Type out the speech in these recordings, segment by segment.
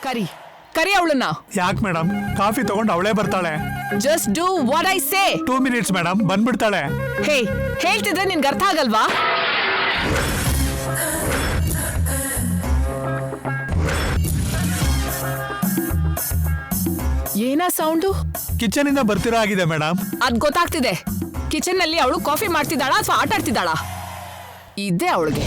ಕರಿ ಕರಿ ಅವಳನ್ನ. ಯಾಕೆ madam? Coffee ತಗೊಂಡು ಅವಳೇ ಬರ್ತಾಳೆ. Just do what I say. 2 minutes madam, ಬಂದ್ಬಿಡ್ತಾಳೆ. ಹೇ, ಹೇಳ್ತಿದ್ರೆ ನಿನ್ಗೆ ಅರ್ಥ ಆಗಲ್ವಾ? ಏನಾ ಸೌಂಡು? ಕಿಚನ್ ಇಂದ ಬರ್ತಿರೋ ಆಗಿದೆ ಮೇಡಮ್. ಅದ್ ಗೊತ್ತಾಗ್ತಿದೆ. ಕಿಚನ್ ನಲ್ಲಿ ಅವಳು ಕಾಫಿ ಮಾಡ್ತಿದ್ದಾಳಾ ಅಥವಾ ಆಟ ಆಡ್ತಿದ್ದಾಳಾ? ಇದೇ ಅವಳಿಗೆ.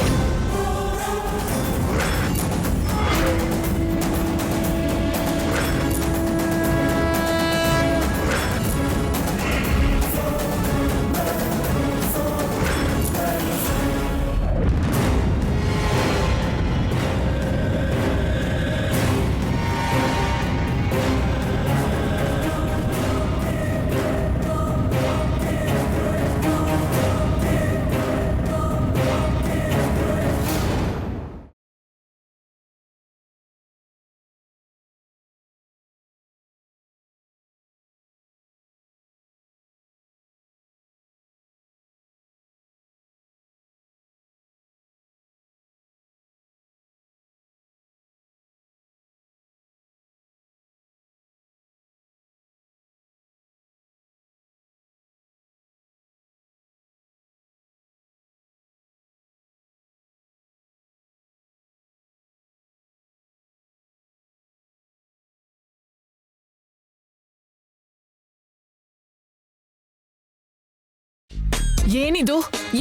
ಏನಿದು?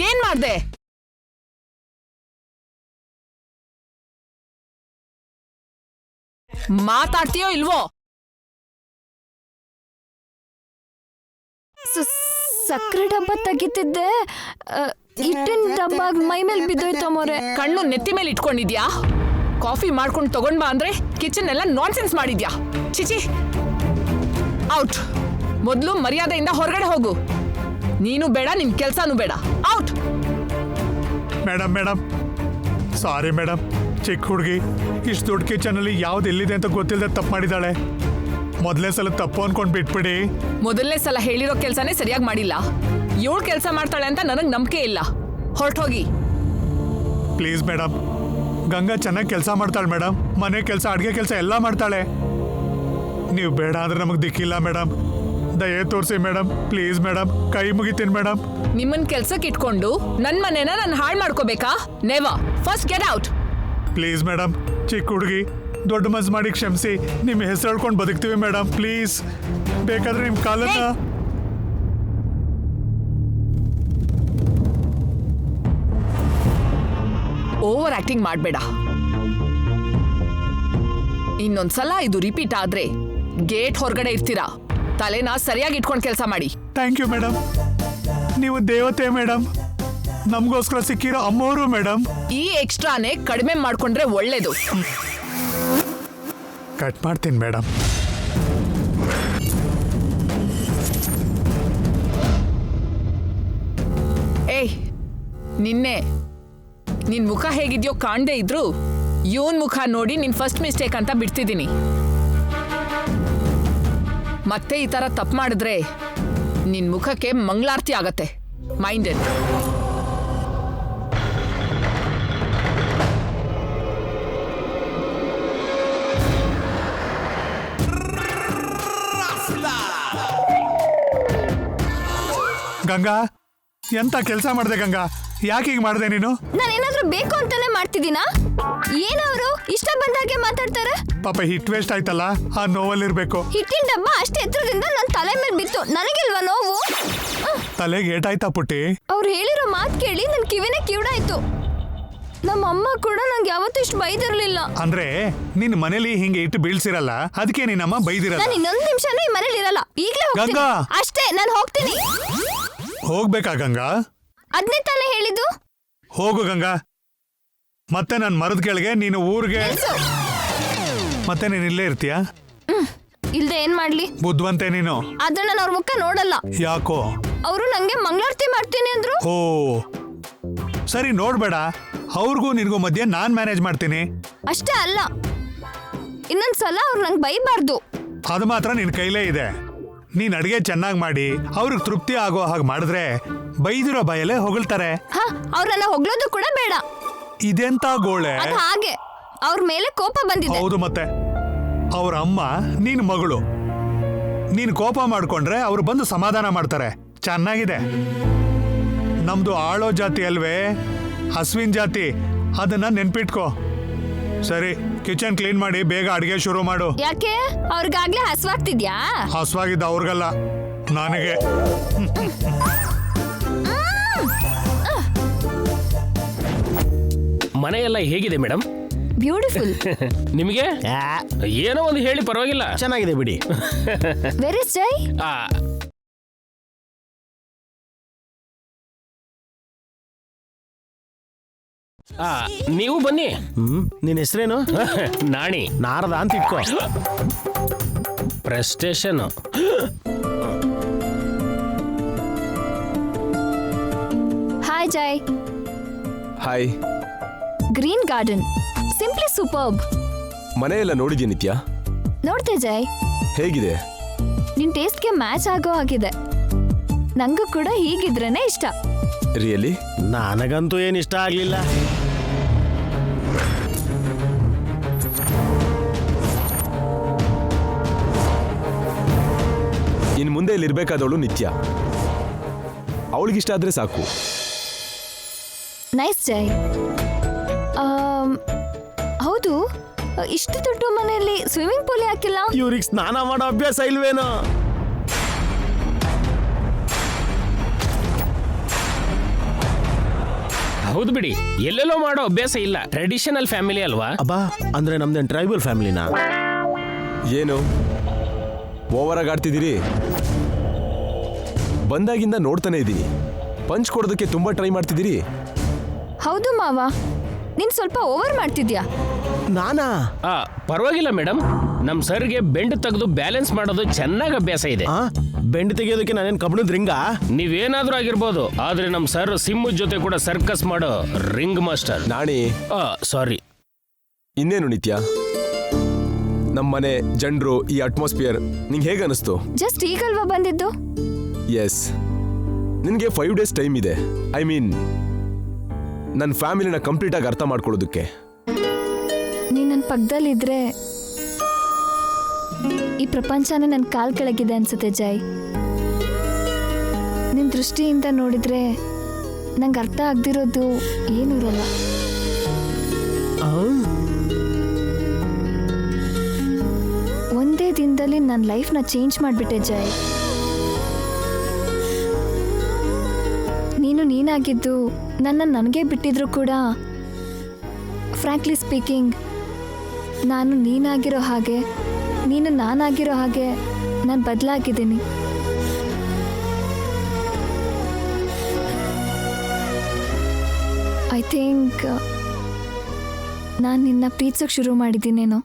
ಏನ್ ಮಾಡ್ದೆ? ಮಾತಾಡ್ತೀಯೋ ಇಲ್ವೋ? ಸಕ್ಕರೆ ಡಬ್ಬ ತೆಗಿತಿದ್ದೆ, ಹಿಟ್ಟಿನ ಡಬ್ಬ ಮೈ ಮೇಲೆ ಬಿದ್ದೋಯ್ತು ಮೋರೆ. ಕಣ್ಣು ನೆತ್ತಿ ಮೇಲೆ ಇಟ್ಕೊಂಡಿದ್ಯಾ? ಕಾಫಿ ಮಾಡ್ಕೊಂಡು ತಗೊಂಡ್ ಬಾ ಅಂದ್ರೆ ಕಿಚನ್ ಎಲ್ಲ ನಾನ್ಸೆನ್ಸ್ ಮಾಡಿದ್ಯಾ? ಚಿಚಿ, ಔಟ್. ಮೊದ್ಲು ಮರ್ಯಾದೆಯಿಂದ ಹೊರಗಡೆ ಹೋಗು. ನೀನು ಬೇಡ, ನಿನ್ ಕೆಲ್ಸಾನು ಬೇಡ. ಔಟ್. Madam sorry madam. ಚಿಕ್ಕ ಹುಡುಗಿ ಇಷ್ಟು ದೊಡ್ಡ ಕಿಚನ್ ಅಲ್ಲಿ ಯಾವ್ದು ಎಲ್ಲಿದೆ ಅಂತ ಗೊತ್ತಿಲ್ಲದೆ ತಪ್ಪು ಮಾಡಿದಾಳೆ. ಮೊದಲೇ ಸಲ ತಪ್ಪು ಅನ್ಕೊಂಡ್ ಬಿಟ್ಬಿಡಿ. ಮೊದಲನೇ ಸಲ ಹೇಳಿರೋ ಕೆಲ್ಸನೇ ಸರಿಯಾಗಿ ಮಾಡಿಲ್ಲ. ಇವಳು ಕೆಲಸ ಮಾಡ್ತಾಳೆ ಅಂತ ನನಗ್ ನಂಬಿಕೆ ಇಲ್ಲ. ಹೊರಟೋಗಿ. Please madam. ಗಂಗಾ ಚೆನ್ನಾಗಿ ಕೆಲಸ ಮಾಡ್ತಾಳೆ ಮೇಡಮ್. ಮನೆ ಕೆಲಸ, ಅಡುಗೆ ಕೆಲಸ ಎಲ್ಲ ಮಾಡ್ತಾಳೆ. ನೀವು ಬೇಡ ಅಂದ್ರೆ ನಮಗೆ ದಿಕ್ಕಿಲ್ಲ ಮೇಡಮ್. ದಯೆ ತೋರಿಸಿ ಮೇಡಮ್, ಪ್ಲೀಸ್ ಮೇಡಮ್, ಕೈ ಮುಗಿತೀನಿ ಮೇಡಮ್. ನಿಮ್ಮನ್ ಕೆಲ್ಸಕ್ಕೆ ಇಟ್ಕೊಂಡು ನನ್ ಮನೇನ ನಾನು ಹಾಳು ಮಾಡ್ಕೋಬೇಕಾ? Never. First get out. Please madam, ಚಿಕ್ಕ ಹುಡುಗಿ, ದೊಡ್ಡ ಮನ್ಸು ಮಾಡಿ ಕ್ಷಮಿಸಿ. ನಿಮ್ಮ ಹೆಸರು ಹೇಳ್ಕೊಂಡು ಬದುಕ್ತೀವಿ ಮೇಡಮ್, ಪ್ಲೀಸ್. ಬೇಕಾದ್ರೆ ನಿಮ್ಮ ಕಾಲನ್ನ. ಓವರ್ ಆಕ್ಟಿಂಗ್ ಮಾಡಬೇಡ. ಇನ್ನೊಂದ್ಸಲ ಇದು ರಿಪೀಟ್ ಆದ್ರೆ ಗೇಟ್ ಹೊರಗಡೆ ಇರ್ತೀರಾ. ತಲೆನ ಸರಿಯಾಗಿ ಇಟ್ಕೊಂಡು ಕೆಲಸ ಮಾಡಿ. Thank you madam. ನೀವು ದೇವತೆ ಮೇಡಮ್. ನಮಗೋಸ್ಕರ ಸಿಕ್ಕಿರೋ ಅಮ್ಮೋರು ಮೇಡಮ್. ಈ ಎಕ್ಸ್ಟ್ರಾನೇ ಕಡಿಮೆ ಮಾಡ್ಕೊಂಡ್ರೆ ಒಳ್ಳೇದು. ಕಟ್ ಮಾಡ್ತೀನಿ ಮೇಡಮ್. ಏಯ್, ನಿನ್ನೆ ನಿನ್ ಮುಖ ಹೇಗಿದ್ಯೋ ಕಾಣ್ದೇ ಇದ್ರು ಇವನ್ ಮುಖ ನೋಡಿ ನಿನ್ ಫಸ್ಟ್ ಮಿಸ್ಟೇಕ್ ಅಂತ ಬಿಡ್ತಿದ್ದೀನಿ. ಮತ್ತೆ ಈ ತರ ತಪ್ಪು ಮಾಡಿದ್ರೆ ನಿನ್ ಮುಖಕ್ಕೆ ಮಂಗಳಾರತಿ ಆಗತ್ತೆ. ಮೈಂಡೆಡ್. ಗಂಗಾ, ಎಂತ ಕೆಲಸ ಮಾಡಿದೆ ಗಂಗಾ? ಯಾಕೆ ಹೀಗೆ ಮಾಡಿದೆ ನೀನು? ನಾನೇನಾದ್ರೂ ಬೇಕು ಅಂತಾನೆ ಮಾಡ್ತಿದ್ದೀನಾ? ಏನವರು ಇಷ್ಟ ಬಂದಾಗೆ ಮಾತಾಡ್ತಾರೆ? ಪಾಪ ಹಿಟ್ ವೇಸ್ಟ್ ಆಯ್ತಲ್ಲ, ಆ ನೋವಲ್ಲಿರ್ಬೇಕು. ಹಿಟ್ಟಿನ ಡಬ್ಬ ಅಷ್ಟೇ ಎತ್ತರದಿಂದ ನನ್ನ ತಲೆ ಮೇಲೆ ಬಿತ್ತು. ನನಗಿಲ್ವಾ ನೋವು? ತಲೆಗೆ ಏಟಾಯ್ತಾ ಪುಟ್ಟಿ? ಅವ್ರು ಹೇಳಿರೋ ಮಾತು ಕೇಳಿ ನನ್ ಕಿವಿನೇ ಕಿವಿಡಾಯ್ತು. ನಮ್ಮ ಅಮ್ಮ ಕೂಡ ನಂಗೆ ಯಾವತ್ತೂ ಇಷ್ಟು ಬೈದಿರ್ಲಿಲ್ಲ. ಅಂದ್ರೆ ನಿನ್ ಮನೇಲಿ ಹಿಂಗೆ ಇಟ್ಟು ಬೀಳ್ಸಿರಲ್ಲ, ಅದಕ್ಕೆ ನಿನ್ನಮ್ಮ ಬೈದಿರಲ್ಲ. ನಾನು ಇನ್ನೊಂದು ನಿಮಿಷನೂ ಈ ಮನೇಲಿ ಇರಲ್ಲ. ಈಗಲೇ ಹೋಗ್ತೀನಿ. ಗಂಗಾ! ಅಷ್ಟೇ, ನಾನು ಹೋಗ್ತೀನಿ. ಹೋಗ್ಬೇಕಾ ಗಂಗಾ? ಅದನ್ನೇ ತಾನೇ ಹೇಳಿದ್ದು. ಹೋಗು ಗಂಗಾ. ಮತ್ತೆ ನಾನು ಮರದ ಕೆಳಗೆ, ನೀನು ಊರಿಗೆ. ಮತ್ತೆ ನೀನ್ ಇಲ್ಲೇ ಇರ್ತೀಯಾ? ಇಲ್ದೆ ಏನ್ ಮಾಡ್ಲಿ? ಬುದ್ಧವಂತೆ ನೀನು. ಆದ್ರೆ ನಾನು ಅವ್ರ ಮುಖ ನೋಡಲ್ಲ. ಯಾಕೋ? ಅವರು ನಂಗೆ ಮಂಗಳಾರತಿ ಮಾಡ್ತೀನಿ ಅಂದ್ರು. ಓ ಸರಿ, ನೋಡ್ಬೇಡ. ಅವ್ರಿಗೂ ನಿನ್ಗೂ ಮಧ್ಯೆ ನಾನ್ ಮ್ಯಾನೇಜ್ ಮಾಡ್ತೀನಿ. ಅಷ್ಟೇ ಅಲ್ಲ, ಇನ್ನೊಂದ್ಸಲ ಅವ್ರು ನಂಗೆ ಬೈಬಾರ್ದು. ಅದು ಮಾತ್ರ ನಿನ್ ಕೈಲೇ ಇದೆ. ನೀನ್ ಅಡಿಗೆ ಚೆನ್ನಾಗಿ ಮಾಡಿ ಅವ್ರಿಗೆ ತೃಪ್ತಿ ಆಗೋ ಹಾಗೆ ಮಾಡಿದ್ರೆ ಬೈದಿರೋ ಬಾಯಲ್ಲೇ ಹೊಗಳ್ತಾರೆ. ಅವ್ರನ್ನ ಹೊಗಳೋದು ಕೂಡ ಬೇಡ. ಇದೆಂತ ಗೋಳೆ? ಹಾಗೆ ಅವ್ರ ಮೇಲೆ ಕೋಪ ಬಂದಿದೆ. ಹೌದು, ಮತ್ತೆ ಅವ್ರ ಅಮ್ಮ ನೀನ್ ಮಗಳು. ನೀನ್ ಕೋಪ ಮಾಡ್ಕೊಂಡ್ರೆ ಅವ್ರು ಬಂದು ಸಮಾಧಾನ ಮಾಡ್ತಾರೆ. ಚೆನ್ನಾಗಿದೆ. ನಮ್ದು ಆಳೋ ಜಾತಿ ಅಲ್ವೇ, ಹಸುವಿನ ಜಾತಿ. ಅದನ್ನ ನೆನ್ಪಿಟ್ಕೋ. ಸರಿ, ಕಿಚನ್ ಕ್ಲೀನ್ ಮಾಡಿ ಬೇಗ ಅಡಿಗೆ ಶುರು ಮಾಡು. ಯಾಕೆ ಅವ್ರಿಗಾಗ್ಲೇ ಹಸ್ವಾಗ್ತಿದ್ಯಾ? ಹಸುವಾಗಿದ್ದ ಅವ್ರಿಗಲ್ಲ, ನನಗೆ. ಮನೆಯೆಲ್ಲ ಹೇಗಿದೆ ಮೇಡಮ್? ಬ್ಯೂಟಿಫುಲ್. ನಿಮಗೆ ಏನೋ ಒಂದು ಹೇಳಿ ಪರವಾಗಿಲ್ಲ. ಚೆನ್ನಾಗಿದೆ ಬಿಡಿ. ವೆರ್ ಇಸ್ ಜೈ? ಆ, ಆ, ನೀವು ಬನ್ನಿ. ನಿನ್ನ ಹೆಸರೇನು? ನಾಣಿ. ನಾರದ ಅಂತ ಇಟ್ಕೋ. ಪ್ರೆಸ್ಟೇಷನ್. Hi Jai. Hi. Green garden, simply superb. ಮನೆಯೆಲ್ಲ ನೋಡಿದ್ಯಾ ನಿತ್ಯ? ನೋಡ್ತೆ ಜೈ, ಹೇಗಿದೆ? ನಿನ್ ಟೇಸ್ಟ್ಗೆ ಮ್ಯಾಚ್ ಆಗೋ ಆಗಿದೆ. ನಂಗೂ ಕೂಡ ಹೀಗಿದ್ರೇನೆ ಇಷ್ಟ. ರಿಯಲಿ? ನನಗಂತೂ ಏನು ಇಷ್ಟ ಆಗ್ಲಿಲ್ಲ. ಇನ್ ಮುಂದೆ ಇಲ್ಲಿ ಇರ್ಬೇಕಾದವಳು ನಿತ್ಯ. ಅವಳಿಗಿಷ್ಟ ಆದ್ರೆ ಸಾಕು. ನೈಸ್ ಜೈ. ಹೌದು, ಇಷ್ಟು ದೊಡ್ಡ ಮನೆಯಲ್ಲಿ ಸ್ವಿಮ್ಮಿಂಗ್ ಪೂಲ್ ಯಾಕಿಲ್ಲ? ಇವ್ರಿಗೆ ಸ್ನಾನ ಮಾಡೋ ಅಭ್ಯಾಸ ಇಲ್ವೇನೋ? ಹೌದು ಬಿಡಿ, ಎಲ್ಲೆಲ್ಲೋ ಮಾಡೋ ಅಭ್ಯಾಸ ಇಲ್ಲ. ಟ್ರೆಡಿಷನಲ್ ಫ್ಯಾಮಿಲಿ ಅಲ್ವಾ? ಅಬ್ಬಾ, ಅಂದ್ರೆ ನಮ್ದೇನು ಟ್ರೈಬಲ್ ಫ್ಯಾಮಿಲಿನಾ? ಏನು ಓವರ್ ಆಗಿ ಆಡ್ತಿದ್ದೀರಿ? ಬಂದಾಗಿಂದ ನೋಡ್ತಾನೆ ಇದ್ದೀನಿ. ಪಂಚ್ ಕೊಡೋದಕ್ಕೆ ತುಂಬಾ ಟ್ರೈ ಮಾಡ್ತಿದ್ದೀರಿ. ಹೌದು ಮಾವ, ನೀನ್ ಸ್ವಲ್ಪ ಓವರ್ ಮಾಡ್ತಿದ್ಯಾ. ನಾನಾ? ಪರವಾಗಿಲ್ಲ ಮೇಡಮ್. ನಮ್ ಸರ್ಗೆ ಬೆಂಡ್ ತೆಗೆದು ಬ್ಯಾಲೆನ್ಸ್ ಮಾಡೋದು ಚೆನ್ನಾಗಿ ಅಭ್ಯಾಸ ಇದೆ. ಬೆಂಡ್ ತೆಗೆಯೋದಕ್ಕೆ ನಾನೇನು ಕಬ್ಬಣದ ರಿಂಗ? ನೀವೇನಾದ್ರೂ ಆಗಿರ್ಬೋದು, ಆದ್ರೆ ನಮ್ ಸರ್ ಸಿಂಹದ ಜೊತೆ ಕೂಡ ಸರ್ಕಸ್ ಮಾಡೋ ರಿಂಗ್ ಮಾಸ್ಟರ್. ನಾಣಿ. ಸಾರಿ. ಇನ್ನೇನು ನಿತ್ಯ, ನಮ್ಮನೆ ಜನರು, ಈ ಅಟ್ಮಾಸ್ಫಿಯರ್ ನಿಂಗೆ ಹೇಗೆ ಅನಿಸ್ತು? ಜಸ್ಟ್ ಈಗಲ್ವಾ ಬಂದಿದ್ದು? ಎಸ್, ನಿನಗೆ 5 days ಟೈಮ್ ಇದೆ. ಐ ಮೀನ್, ನನ್ನ ಫ್ಯಾಮಿಲಿನ ಕಂಪ್ಲೀಟ್ ಆಗಿ ಅರ್ಥ ಮಾಡ್ಕೊಳ್ಳೋದಕ್ಕೆ. ನೀನ್ ನನ್ನ ಪಕ್ಕದಲ್ಲಿದ್ರೆ ಈ ಪ್ರಪಂಚನೇ ನನ್ನ ಕಾಲ್ ಕೆಳಗಿದೆ ಅನ್ಸುತ್ತೆ ಜೈ. ನಿನ್ ದೃಷ್ಟಿಯಿಂದ ನೋಡಿದ್ರೆ ನಂಗೆ ಅರ್ಥ ಆಗ್ದಿರೋದು ಏನೂ ಇರಲ್ಲ. ಒಂದೇ ದಿನದಲ್ಲಿ ನನ್ನ ಲೈಫ್ನ ಚೇಂಜ್ ಮಾಡಿಬಿಟ್ಟೆ ಜೈ. ನೀನು ನೀನಾಗಿದ್ದು ನನಗೆ ಬಿಟ್ಟಿದ್ರು ಕೂಡ, ಫ್ರ್ಯಾಂಕ್ಲಿ ಸ್ಪೀಕಿಂಗ್, ನಾನು ನೀನಾಗಿರೋ ಹಾಗೆ, ನೀನು ನಾನಾಗಿರೋ ಹಾಗೆ ನಾನು ಬದಲಾಗಿದ್ದೀನಿ. ಐ ಥಿಂಕ್ ನಾನು ನಿನ್ನ ಪ್ರೀತಿಸೋಕೆ ಶುರು ಮಾಡಿದ್ದೀನೇನೋ.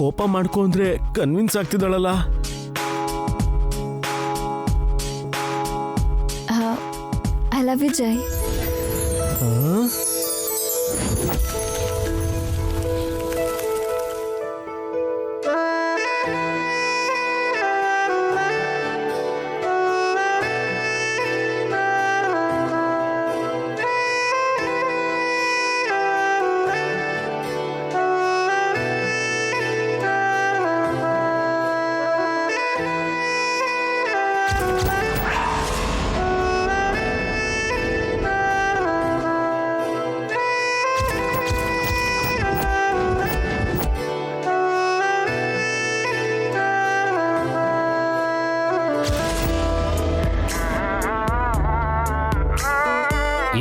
ಕೋಪ ಮಾಡ್ಕೊಂಡ್ರೆ ಕನ್ವಿನ್ಸ್ ಆಗ್ತಿದ್ದಾಳಲ್ಲ. ಐ ಲವ್ ಯು ಜೈ.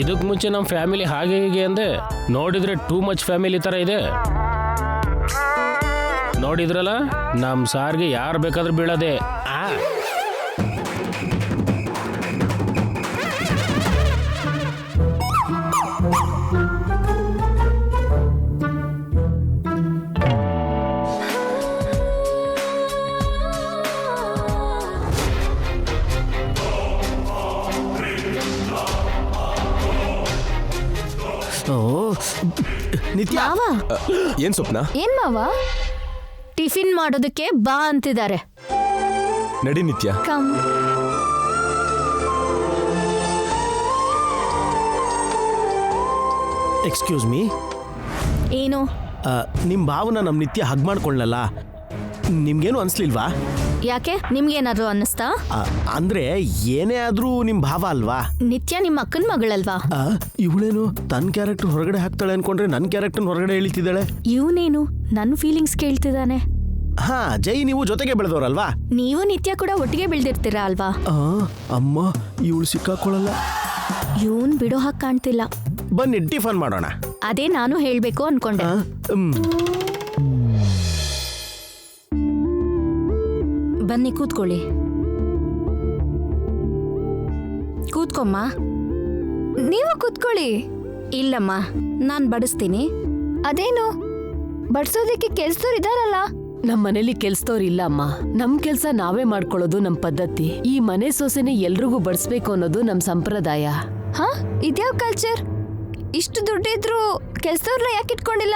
ಇದಕ್ ಮುಂಚೆ ನಮ್ಮ ಫ್ಯಾಮಿಲಿ ಹಾಗೆ ಹೀಗೆ ಅಂದೆ, ನೋಡಿದ್ರೆ ಟೂ ಮಚ್ ಫ್ಯಾಮಿಲಿ ತರ ಇದೆ. ನೋಡಿದ್ರಲ್ಲ, ನಮ್ ಸಾರ್ಗೆ ಯಾರು ಬೇಕಾದ್ರೂ ಬೀಳದೆ. ಓ ನಿತ್ಯ ಮಾವ ಏನ್ ಸ್ವಪ್ನ? ಏನ್ ಮಾವ? ಟಿಫಿನ್ ಮಾಡೋದಕ್ಕೆ ಬಾ ಅಂತಿದ್ದಾರೆ. ನಡಿ ನಿತ್ಯ. ಕಮ್. ಎಕ್ಸ್ಕ್ಯೂಸ್ ಮೀ, ಏನು? ನಿಮ್ಮ ಭಾವನ ನಮ್ಮ ನಿತ್ಯ ಹಗ್ ಮಾಡ್ಕೊಳ್ಳಲ್ಲ, ನಿಮ್ಗೇನು ಅನ್ಸ್ಲಿಲ್ವಾ? ಯಾಕೆ ನಿಮ್ಗೇನಾದ್ರು ಅನ್ನಿಸ್ತಾ? ಅಂದ್ರೆ ಏನೇ ಆದ್ರೂ ನಿಮ್ಮ ಭಾವ ಅಲ್ವಾ? ನಿತ್ಯ ನಿಮ್ಮ ಅಕ್ಕನ ಮಗಳಲ್ವಾ? ಇವಳೇನು ತನ್ನ ಕ್ಯಾರೆಕ್ಟರ್ ಹೊರಗಡೆ ಹಾಕ್ತಾಳೆ ಅನ್ಕೊಂಡ್ರೆ ನನ್ನ ಕ್ಯಾರೆಕ್ಟರ್ ಹೊರಗಡೆ ಎಳಿತಿದ್ದಾಳೆ. ಇವನೇನು ನನ್ನ ಫೀಲಿಂಗ್ಸ್ ಕೇಳ್ತಿದ್ದಾನೆ. ಹಾ ಜೈ, ನೀವು ಜೊತೆಗೆ ಬೆಳೆದವರಲ್ವಾ? ನೀವು ನಿತ್ಯ ಕೂಡ ಒಟ್ಟಿಗೆ ಬೆಳ್ದಿರ್ತೀರಾ ಅಲ್ವಾ? ಅಮ್ಮ ಇವಳು ಸಿಕ್ಕಾಕೊಳ್ಳಲ್ಲ. ಇವನ್ ಬಿಡೋ ಹಾಗೆ ಕಾಣ್ತಿಲ್ಲ. ಬನ್ನಿ ಟಿಫನ್ ಮಾಡೋಣ. ಅದೇ ನಾನು ಹೇಳ್ಬೇಕು ಅನ್ಕೊಂಡೆ. ಬನ್ನಿ ಕೂತ್ಕೊಳ್ಳಿ. ಕೂತ್ಕೊಮ್ಮ. ನೀವು ಕೂತ್ಕೊಳ್ಳಿ. ಇಲ್ಲಮ್ಮ, ನಾನ್ ಬಡಿಸ್ತೀನಿ. ಅದೇನು ಬಡ್ಸೋದಕ್ಕೆ ಕೆಲ್ಸದವ್ರು ಇದಾರಲ್ಲ? ನಮ್ ಮನೇಲಿ ಕೆಲ್ಸದವ್ರು ಇಲ್ಲ ಅಮ್ಮ. ನಮ್ ಕೆಲ್ಸ ನಾವೇ ಮಾಡ್ಕೊಳ್ಳೋದು ನಮ್ ಪದ್ಧತಿ. ಈ ಮನೆ ಸೊಸೆನೆ ಎಲ್ರಿಗೂ ಬಡಿಸ್ಬೇಕು ಅನ್ನೋದು ನಮ್ ಸಂಪ್ರದಾಯ. ಹಾ, ಇದ್ಯಾವ ಕಲ್ಚರ್? ಇಷ್ಟು ದುಡ್ಡಿದ್ರು ಕೆಲ್ಸದವ್ರನ್ನ ಯಾಕೆ ಇಟ್ಕೊಂಡಿಲ್ಲ?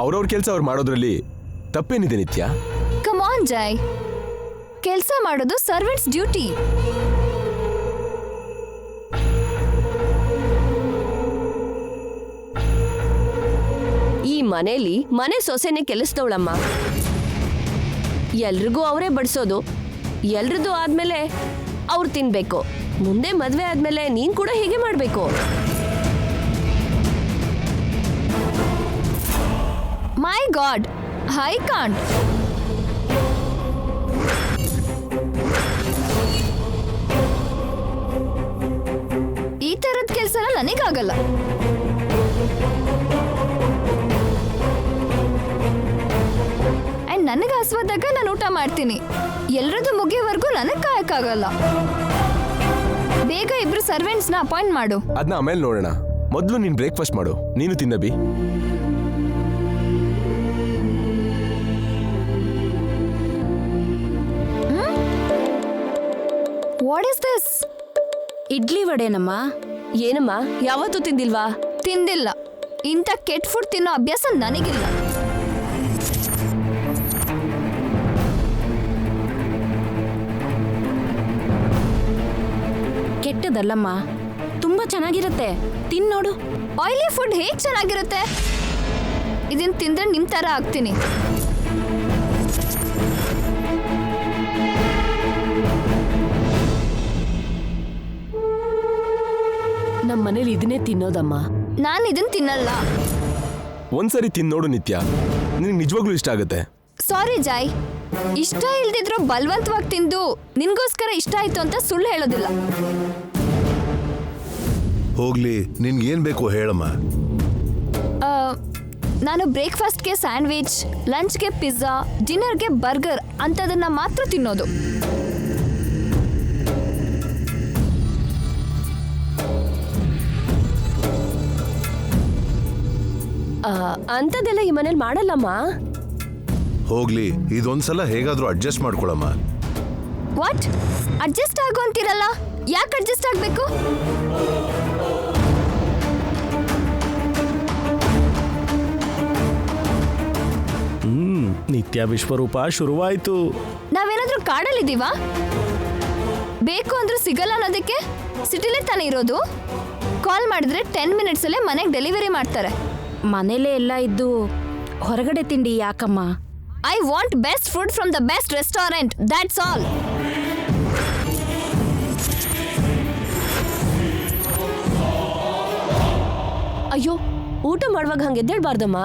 ಅವ್ರವ್ರ ಕೆಲಸ ಅವ್ರು ಮಾಡೋದ್ರಲ್ಲಿ ತಪ್ಪೇನಿದೆ ನಿತ್ಯ? ಕಮ್ ಆನ್ ಜೈ, ಕೆಲಸ ಮಾಡೋದು ಸರ್ವೆಂಟ್ಸ್ ಡ್ಯೂಟಿ. ಈ ಮನೇಲಿ ಮನೆ ಸೊಸೆನೆ ಕೆಲಸದವಳಮ್ಮ. ಎಲ್ರಿಗೂ ಅವರೇ ಬಡಿಸೋದು. ಎಲ್ರದ್ದು ಆದ್ಮೇಲೆ ಅವ್ರು ತಿನ್ಬೇಕು. ಮುಂದೆ ಮದ್ವೆ ಆದ್ಮೇಲೆ ನೀನ್ ಕೂಡ ಹೀಗೆ ಮಾಡ್ಬೇಕು. ಮೈ ಗಾಡ್, ಐ ಕಾಂಟ್. ಈ ತರದ ಕೆಲಸ ನನಗಾಗಲ್ಲ. ಅಂಡ್ ನನಗೆ ಹಸುವಾದಾಗ ನಾನು ಊಟ ಮಾಡ್ತೀನಿ. ಎಲ್ರದ್ದು ಮುಗಿಯೋವರೆಗೂ ನನಗೆ ಕಾಯಕ್ಕಾಗಲ್ಲ. ಬೇಗ ಇಬ್ರು ಸರ್ವೆಂಟ್ಸ್ನ ಅಪಾಯಿಂಟ್ ಮಾಡು. ಅದನ್ನ ಆಮೇಲೆ ನೋಡೋಣ. ಮೊದಲು ನೀನು ಬ್ರೇಕ್ಫಾಸ್ಟ್ ಮಾಡು. ನೀನು ತಿನ್ನಬಿ. What is this? ಇಡ್ಲಿ ವಡೆನಮ್ಮ. ಏನಮ್ಮ, ಯಾವತ್ತೂ ತಿಂದಿಲ್ವಾ? ತಿಂದಿಲ್ಲ. ಇಂಥ ಕೆಟ್ಟ ಫುಡ್ ತಿನ್ನೋ ಅಭ್ಯಾಸ ನನಗಿಲ್ಲ. ಕೆಟ್ಟದಲ್ಲಮ್ಮ, ತುಂಬಾ ಚೆನ್ನಾಗಿರುತ್ತೆ. ತಿನ್ನೋಡು. ಆಯಿಲಿ ಫುಡ್ ಹೇಗೆ ಚೆನ್ನಾಗಿರುತ್ತೆ? ಇದನ್ನ ತಿಂದ್ರೆ ನಿಮ್ ತರ ಆಗ್ತೀನಿ. ನಮ್ ಮನೇಲಿ ಇದನ್ನೇ ತಿನ್ನೋದಮ್ಮ. ನಾನು ಇದನ್ನ ತಿನ್ನಲ್ಲ. ಒಂದ್ಸರಿ ತಿನ್ನೋಡು ನಿತ್ಯ, ನಿನಗೆ ನಿಜವಾಗ್ಲೂ ಇಷ್ಟ ಆಗುತ್ತೆ. ಸಾರಿ ಜಾಯ್, ಇಷ್ಟ ಇಲ್ದಿದ್ರು ಬಲವಂತವಾಗಿ ತಿಂದು ನಿನ್ಗೋಸ್ಕರ ಇಷ್ಟ ಆಯ್ತು ಅಂತ ಸುಳ್ಳು ಹೇಳೋದಿಲ್ಲ. ಹೋಗ್ಲಿ, ನಿನ್ಗೇನ್ ಬೇಕು ಹೇಳಮ್ಮ. ನಾನು ಬ್ರೇಕ್ಫಾಸ್ಟ್ಗೆ ಸ್ಯಾಂಡ್ವಿಚ್, ಲಂಚ್ಗೆ ಪಿಜ್ಜಾ, ಡಿನ್ನರ್ಗೆ ಬರ್ಗರ್ ಅಂಥದನ್ನ ಮಾತ್ರ ತಿನ್ನೋದು. ಅಂಥದ್ದೆಲ್ಲ ಈ ಮನೇಲಿ ಮಾಡಲ್ಲಮ್ಮ. ಹೋಗ್ಲಿ, ಇದೊಂದ್ಸಲ ಹೇಗಾದ್ರೂ ಅಡ್ಜಸ್ಟ್ ಮಾಡ್ಕೊಳಮ್ಮ. ವಾಟ್? ಅಡ್ಜಸ್ಟ್ ಆಗು ಅಂತೀರಲ್ಲ, ಯಾಕೆ ಅಡ್ಜಸ್ಟ್ ಆಗಬೇಕು? ನಿತ್ಯ ವಿಶ್ವರೂಪ ಶುರುವಾಯ್ತು. ನಾವೇನಾದ್ರೂ ಕಾಡಲ್ಲಿದ್ದೀವಾ? ಬೇಕು ಅಂದ್ರೂ ಸಿಗಲ್ಲ ಅನ್ನೋದಕ್ಕೆ ಸಿಟಿಲೇ ತಾನೇ ಇರೋದು. ಕಾಲ್ ಮಾಡಿದ್ರೆ 10 ಮಿನಿಟ್ಸಲ್ಲೇ ಮನೆಗೆ ಡೆಲಿವರಿ ಮಾಡ್ತಾರೆ. ಮನೇಲೇ ಎಲ್ಲ ಇದ್ದು ಹೊರಗಡೆ ತಿಂಡಿ ಯಾಕಮ್ಮ? I want best food from the best restaurant, that's all. ಅಯ್ಯೋ, ಊಟ ಮಾಡುವಾಗ ಹಂಗೆ ಎದ್ದೇಳ್ಬಾರ್ದಮ್ಮ.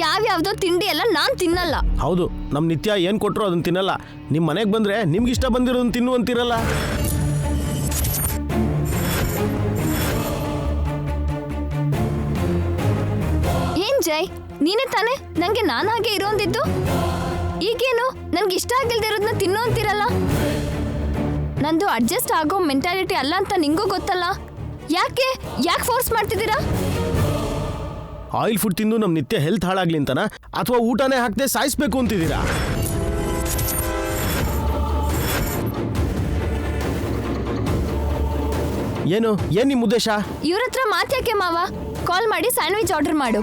ಯಾವ್ಯಾವ್ದೋ ತಿಂಡಿ ಎಲ್ಲ ನಾನ್ ತಿನ್ನಲ್ಲ. ಹೌದು, ನಮ್ ನಿತ್ಯ ಏನ್ ಕೊಟ್ರು ಅದನ್ನ ತಿನ್ನಲ್ಲ. ನಿಮ್ ಮನೆಗೆ ಬಂದ್ರೆ ನಿಮ್ಗೆ ಇಷ್ಟ ಬಂದಿರೋದನ್ನ ತಿನ್ನು ಅಂತಿರಲ್ಲ. ಏನ್ ಜೈ, ನೀನೇ ತಾನೇ ನಂಗೆ ನಾನಾಗೆ ಇರೋಂದಿದ್ದು? ಈಗೇನು ನನ್ಗೆ ಇಷ್ಟ ಆಗಿಲ್ದಿರೋದನ್ನ ತಿನ್ನೋ ಅಂತಿರಲ್ಲ? ನಂದು ಅಡ್ಜಸ್ಟ್ ಆಗೋ ಮೆಂಟಾಲಿಟಿ ಅಲ್ಲ ಅಂತ ನಿಂಗೂ ಗೊತ್ತಲ್ಲ. ಯಾಕೆ ಫೋರ್ಸ್ ಮಾಡ್ತಿದ್ದೀರಾ? ಆಯಿಲ್ ಫುಡ್ ತಿಂದು ನಮ್ ನಿತ್ಯ ಹೆಲ್ತ್ ಹಾಳಾಗ್ಲಿ ಅಂತನಾ, ಅಥವಾ ಊಟನೇ ಹಾಕದೆ ಸಾಯಿಸ್ಬೇಕು ಅಂತಿದ್ದೀರಾ? ಏನು ಏನ್ ನಿಮ್ಮ ಉದ್ದೇಶ? ಇವ್ರ ಹತ್ರ ಮಾತ್ಯಾಕೆ ಮಾವ, ಕಾಲ್ ಮಾಡಿ ಸ್ಯಾಂಡ್ವಿಚ್ ಆರ್ಡರ್ ಮಾಡು.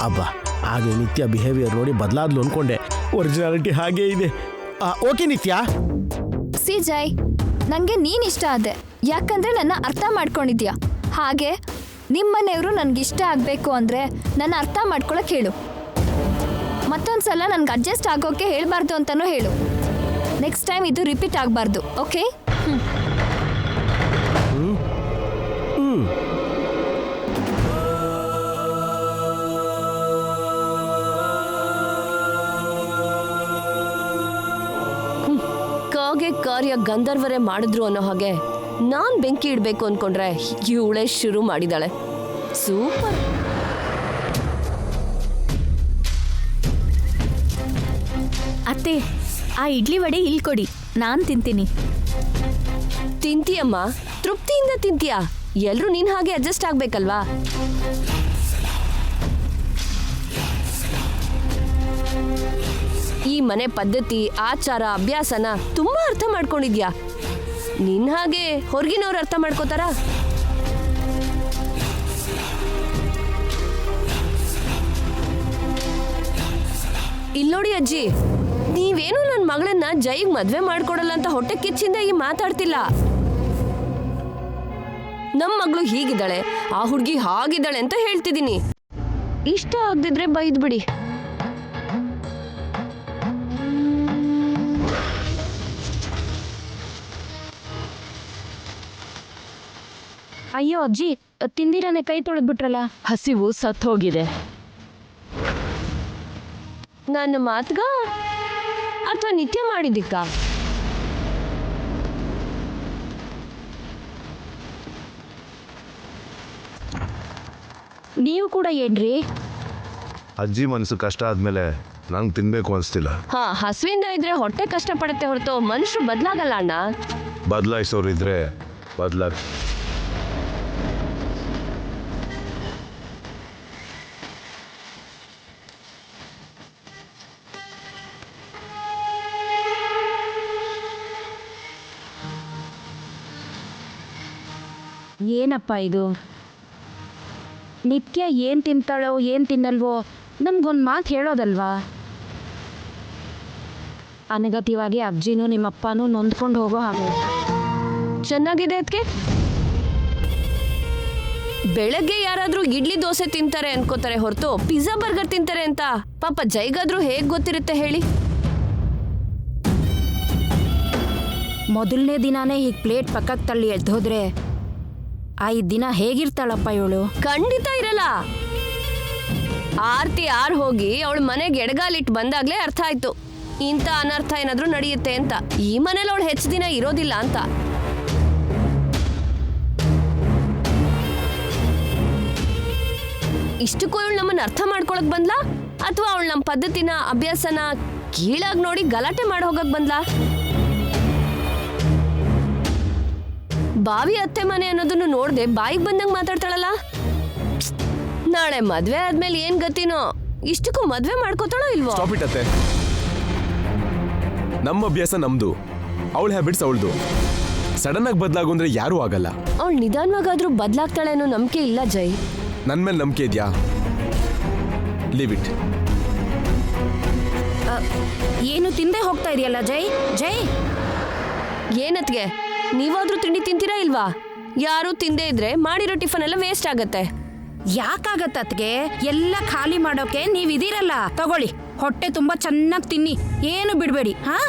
ಅಬ್ಬಾ, ಹಾಗೆ ನಿತ್ಯ ಬಿಹೇವಿಯರ್ ನೋಡಿ ಬದಲಾದ್ಲು ಅನ್ಕೊಂಡೆ. ಒರಿಜಿನಾಲಿಟಿ ಹಾಗೇ ಇದೆ. ಓಕೆ ನಿತ್ಯ. ಸಿ ಜೈ, ನಂಗೆ ನೀನ್ ಇಷ್ಟ ಆದೆ, ಯಾಕಂದ್ರೆ ನನ್ನ ಅರ್ಥ ಮಾಡ್ಕೊಂಡಿದ್ಯಾ. ಹಾಗೆ ನಿಮ್ಮನೆಯವರು ನನ್ಗಿಷ್ಟ ಆಗ್ಬೇಕು ಅಂದ್ರೆ ನನ್ನ ಅರ್ಥ ಮಾಡ್ಕೊಳಕ್ ಹೇಳು. ಮತ್ತೊಂದ್ಸಲ ನನ್ಗೆ ಅಡ್ಜಸ್ಟ್ ಆಗೋಕೆ ಹೇಳ್ಬಾರ್ದು ಅಂತಾನೂ ಹೇಳು. ನೆಕ್ಸ್ಟ್ ಟೈಮ್ ಇದು ರಿಪೀಟ್ ಆಗಬಾರ್ದು, ಓಕೆ? ಕಾಗೆ ಕಾರ್ಯ ಗಂಧರ್ವರೇ ಮಾಡಿದ್ರು ಅನ್ನೋ ಹಾಗೆ ನಾನ್ ಬೆಂಕಿ ಇಡ್ಬೇಕು ಅನ್ಕೊಂಡ್ರೆ ಇವಳೆ ಶುರು ಮಾಡಿದಾಳೆ. ಸೂಪರ್. ಅತ್ತೆ, ಆ ಇಡ್ಲಿ ವಡೆ ಇಲ್ಲಿ ಕೊಡಿ, ನಾನು ತಿಂತೀನಿ. ತಿಂತೀಯಮ್ಮ, ತೃಪ್ತಿಯಿಂದ ತಿಂತೀಯಾ? ಎಲ್ರೂ ನೀನ್ ಹಾಗೆ ಅಡ್ಜಸ್ಟ್ ಆಗ್ಬೇಕಲ್ವಾ? ಈ ಮನೆ ಪದ್ಧತಿ, ಆಚಾರ, ಅಭ್ಯಾಸನ ತುಂಬಾ ಅರ್ಥ ಮಾಡ್ಕೊಂಡಿದ್ಯಾ. ನಿನ್ ಹಾಗೆ ಹೊರಗಿನವ್ರು ಅರ್ಥ ಮಾಡ್ಕೋತಾರ? ಇಲ್ಲೋಡಿ ಅಜ್ಜಿ, ನೀವೇನು ನನ್ನ ಮಗಳನ್ನ ಜೈಗ್ ಮದ್ವೆ ಮಾಡ್ಕೊಡಲ್ಲ ಅಂತ ಹೊಟ್ಟೆ ಕಿಚ್ಚಿಂದ ಈ ಮಾತಾಡ್ತಿಲ್ಲ. ನಮ್ಮ ಮಗಳು ಹೀಗಿದ್ದಾಳೆ, ಆ ಹುಡುಗಿ ಹಾಗಿದ್ದಾಳೆ ಅಂತ ಹೇಳ್ತಿದ್ದೀನಿ. ಇಷ್ಟ ಆಗದಿದ್ರೆ ಬೈದ್ಬಿಡಿ. ಅಯ್ಯೋ ಅಜ್ಜಿ, ತಿಂದಿರನೆ ಕೈ ತೊಳೆದ್ಬಿಟ್ರಲ್ಲ. ಹಸಿವು ಸತ್ ಹೋಗಿದೆ. ನನ್ನ ಮಾತ್ಗ ಅಥವಾ ನಿತ್ಯ ಮಾಡಿದ್ದಕ್ಕ? ನೀವು ಕೂಡ ಏನ್ರಿ? ಅಜ್ಜಿ ಮನಸ್ಸು ಕಷ್ಟ ಆದ್ಮೇಲೆ ನಂಗೆ ತಿನ್ಬೇಕು ಅನಿಸ್ತಿಲ್ಲ. ಹಾ, ಹಸುವಿಂದ ಇದ್ರೆ ಹೊಟ್ಟೆ ಕಷ್ಟ ಪಡುತ್ತೆ ಹೊರತು ಮನುಷ್ಯರು ಬದಲಾಗಲ್ಲ ಅಣ್ಣ. ಬದಲಾಯಿಸೋರು ಇದ್ರೆ ಬದಲಾಗ. ಏನಪ್ಪ ಇದು? ನಿತ್ಯ ಏನು ತಿಂತಾಳೋ ಏನು ತಿನ್ನಲ್ವೋ ನಮ್ಗೊಂದು ಮಾತು ಹೇಳೋದಲ್ವಾ? ಅನಗತ್ಯವಾಗಿ ಅಜ್ಜಿನೂ ನಿಮ್ಮಪ್ಪನೂ ನೊಂದ್ಕೊಂಡು ಹೋಗೋ ಹಾಗೆ. ಚೆನ್ನಾಗಿದೆ ಅದಕ್ಕೆ. ಬೆಳಗ್ಗೆ ಯಾರಾದ್ರೂ ಇಡ್ಲಿ ದೋಸೆ ತಿಂತಾರೆ ಅನ್ಕೋತಾರೆ ಹೊರತು ಪಿಜ್ಜಾ ಬರ್ಗರ್ ತಿಂತಾರೆ ಅಂತ ಪಾಪ ಜೈಗಾದ್ರೂ ಹೇಗ್ ಗೊತ್ತಿರುತ್ತೆ ಹೇಳಿ? ಮೊದಲನೇ ದಿನಾನೇ ಹೀಗೆ ಪ್ಲೇಟ್ ಪಕ್ಕಕ್ಕೆ ತಳ್ಳಿ ಎದ್ದೋದ್ರೆ 5 ದಿನ ಹೇಗಿರ್ತಾಳಪ್ಪ ಇವಳು? ಖಂಡಿತ ಇರಲ್ಲ. ಆರ್ತಿ ಆರ್ ಹೋಗಿ ಅವಳ ಮನೆಗೆ ಎಡಗಾಲಿಟ್ಟು ಬಂದಾಗ್ಲೇ ಅರ್ಥ ಆಯ್ತು ಇಂಥ ಅನರ್ಥ ಏನಾದ್ರೂ ನಡೆಯುತ್ತೆ ಅಂತ. ಈ ಮನೇಲಿ ಅವಳು ಹೆಚ್ಚು ದಿನ ಇರೋದಿಲ್ಲ ಅಂತ. ಇಷ್ಟಕ್ಕೂ ಇವಳು ನಮ್ಮನ್ನ ಅರ್ಥ ಮಾಡ್ಕೊಳಕ್ ಬಂದ್ಲಾ ಅಥವಾ ಅವಳು ನಮ್ಮ ಪದ್ಧತಿನ ಅಭ್ಯಾಸನ ಕೀಳಾಗಿ ನೋಡಿ ಗಲಾಟೆ ಮಾಡಿ ಹೋಗಕ್ ಬಂದ್ಲಾ? ಬಾವಿ ಅತ್ತೆ ಮನೆ ಅನ್ನೋದನ್ನು ನೋಡ್ದೆ ಬಾಯಿಗೆ ಬಂದಂಗೆ ಮಾತಾಡ್ತಾಳಲ್ಲ. ನಾಳೆ ಮದ್ವೆ ಆದ್ಮೇಲೆ ಏನ್ ಗತಿನೋ. ಇಷ್ಟಕ್ಕೂ ಮದ್ವೆ ಮಾಡ್ಕೋತಾಳೋ ಇಲ್ವೋ? ಸ್ಟಾಪ್ ಇಟ್ ಅತ್ತೆ. ನಮ್ಮ ಅಭ್ಯಾಸ ನಮ್ದು, ಅವಳ ಹ್ಯಾಬಿಟ್ಸ್ ಅವಳದು. ಸಡನ್ ಆಗಿ ಬದಲಾಗು ಅಂದ್ರೆ ಯಾರೂ ಆಗಲ್ಲ. ಅವಳು ನಿಧಾನವಾಗಾದ್ರೂ ಬದಲಾಗ್ತಾಳೆ ಅನ್ನೋ ನಂಬಿಕೆ ಇಲ್ಲ ಜೈ. ನನ್ನ ಮೇಲೆ ನಂಬಿಕೆ ಇದೆಯಾ? Leave it. ಏನು ತಿಂದೆ ಹೋಗ್ತಾ ಇದೆಯಲ್ಲ ಜೈ? ಜೈ, ಏನತ್ಗೆ ನೀವಾದ್ರೂ ತಿಂಡಿ ತಿಂತೀರಾ ಇಲ್ವಾ? ಯಾರು ತಿಂದೇ ಇದ್ರೆ ಮಾಡಿರೋ ಟಿಫನ್ ಎಲ್ಲ ವೇಸ್ಟ್ ಆಗತ್ತೆ. ಯಾಕಾಗತ್ತತ್ಗೆ? ಎಲ್ಲ ಖಾಲಿ ಮಾಡೋಕೆ ನೀವಿದ್ದೀರಲ್ಲ, ತಗೊಳ್ಳಿ. ಹೊಟ್ಟೆ ತುಂಬಾ ಚೆನ್ನಾಗಿ ತಿನ್ನಿ, ಏನು ಬಿಡಬೇಡಿ. ಹಾ,